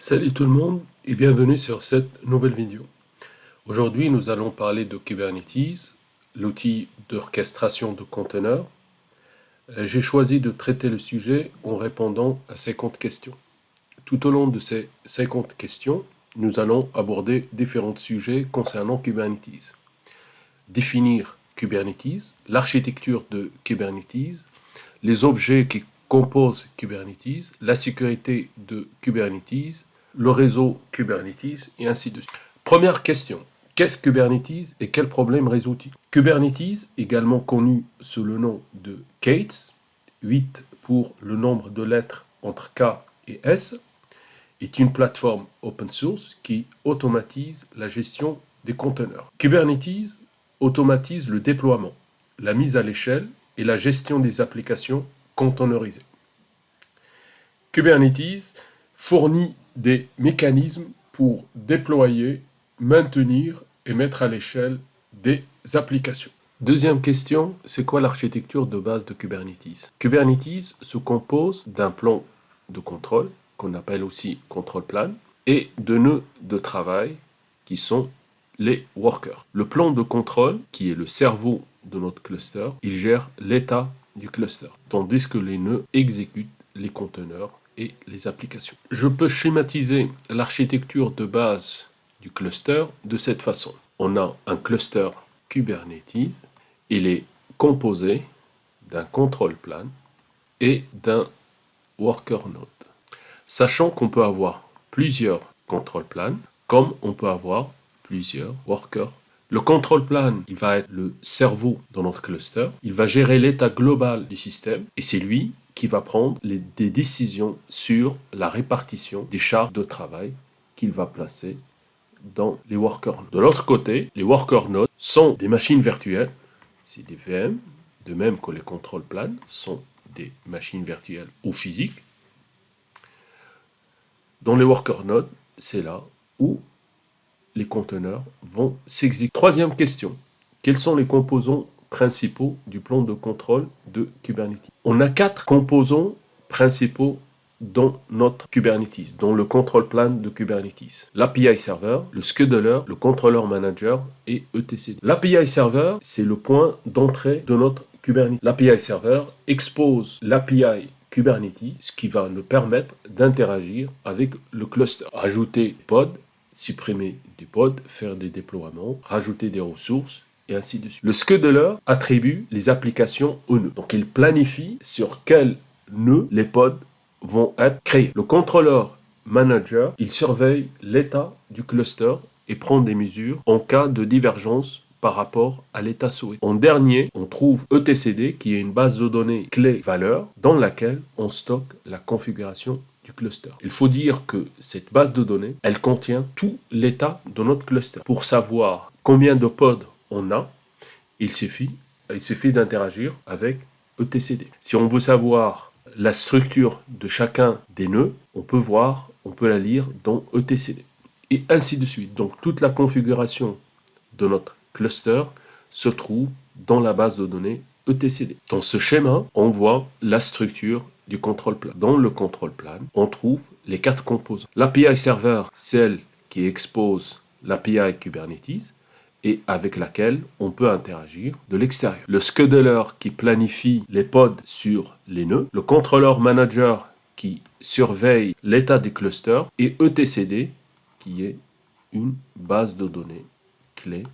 Salut tout le monde et bienvenue sur cette nouvelle vidéo. Aujourd'hui, nous allons parler de Kubernetes, l'outil d'orchestration de conteneurs. J'ai choisi de traiter le sujet en répondant à 50 questions. Tout au long de ces 50 questions, nous allons aborder différents sujets concernant Kubernetes. Définir Kubernetes, l'architecture de Kubernetes, les objets qui composent Kubernetes, la sécurité de Kubernetes, le réseau Kubernetes et ainsi de suite. Première question. Qu'est-ce Kubernetes et quels problèmes résout-il? Kubernetes, également connu sous le nom de K8, 8 pour le nombre de lettres entre K et S, est une plateforme open source qui automatise la gestion des conteneurs. Kubernetes automatise le déploiement, la mise à l'échelle et la gestion des applications containerisées. Kubernetes fournit des mécanismes pour déployer, maintenir et mettre à l'échelle des applications. Deuxième question, c'est quoi l'architecture de base de Kubernetes? Kubernetes se compose d'un plan de contrôle, qu'on appelle aussi control plan, et de nœuds de travail qui sont les workers. Le plan de contrôle, qui est le cerveau de notre cluster, il gère l'état du cluster, tandis que les nœuds exécutent les conteneurs et les applications. Je peux schématiser l'architecture de base du cluster de cette façon. On a un cluster Kubernetes, il est composé d'un control plan et d'un worker node. Sachant qu'on peut avoir plusieurs control plans, comme on peut avoir plusieurs workers. Le control plan, il va être le cerveau de notre cluster, il va gérer l'état global du système et c'est lui qui va prendre des décisions sur la répartition des charges de travail qu'il va placer dans les worker nodes. De l'autre côté, les worker nodes sont des machines virtuelles, c'est des VM, de même que les control plans sont des machines virtuelles ou physiques. Dans les worker nodes, c'est là où les conteneurs vont s'exécuter. Troisième question, quels sont les composants principaux du plan de contrôle de Kubernetes? On a 4 composants principaux dans notre Kubernetes, dans le control plan de Kubernetes. L'API server, le scheduler, le controller manager et etcd. L'API server, c'est le point d'entrée de notre Kubernetes. L'API server expose l'API Kubernetes, ce qui va nous permettre d'interagir avec le cluster. Ajouter des pods, supprimer des pods, faire des déploiements, rajouter des ressources, et ainsi de suite. Le scheduler attribue les applications aux nœuds. Donc, il planifie sur quel nœud les pods vont être créés. Le contrôleur manager, il surveille l'état du cluster et prend des mesures en cas de divergence par rapport à l'état souhaité. En dernier, on trouve etcd qui est une base de données clé-valeur dans laquelle on stocke la configuration du cluster. Il faut dire que cette base de données, elle contient tout l'état de notre cluster. Pour savoir combien de pods on a, il suffit d'interagir avec etcd. Si on veut savoir la structure de chacun des nœuds, on peut la lire dans etcd. Et ainsi de suite. Donc toute la configuration de notre cluster se trouve dans la base de données etcd. Dans ce schéma, on voit la structure du control plan. Dans le control plan, on trouve les 4 composants. L'API server, celle qui expose l'API Kubernetes et avec laquelle on peut interagir de l'extérieur. Le scheduler qui planifie les pods sur les nœuds. Le controller manager qui surveille l'état des clusters. Et etcd qui est une base de données clé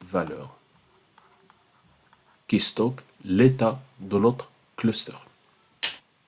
valeur qui stocke l'état de notre cluster.